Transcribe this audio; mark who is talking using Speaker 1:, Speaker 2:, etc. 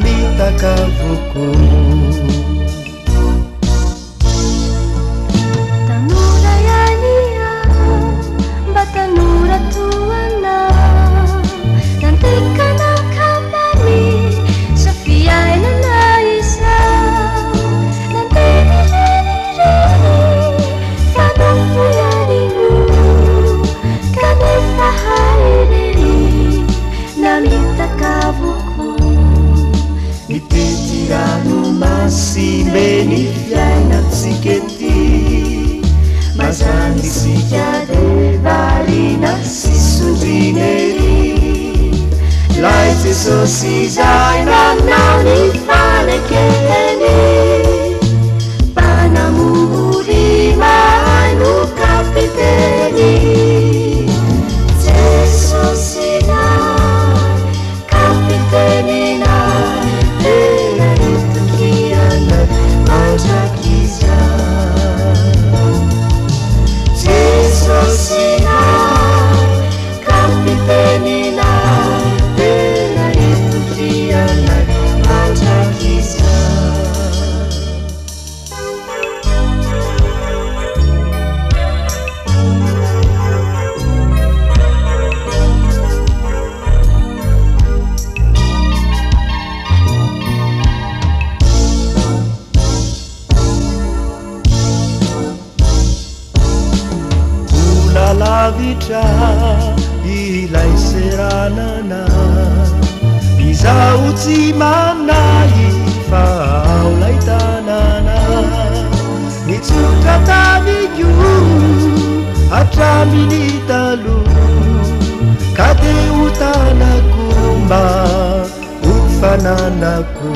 Speaker 1: namitaka vuku
Speaker 2: tanura yania batanura tuana nantika na kambani Sofia na naisa nantiririri kanampu yarimu kanifahairiri namitaka vuku
Speaker 1: Nititirano masimbeni fiaina tsikety mazany sikade varina sisondrinery Lai Jesosy zay nanao fanekeny mpanamory mahaino kapiteny Jesosy nay kapitenina lavitra ilay seranana izao tsy manay fa ao lay tanana nitsotra tavio hatraminy taloha ka de ho tanako mba ho fananako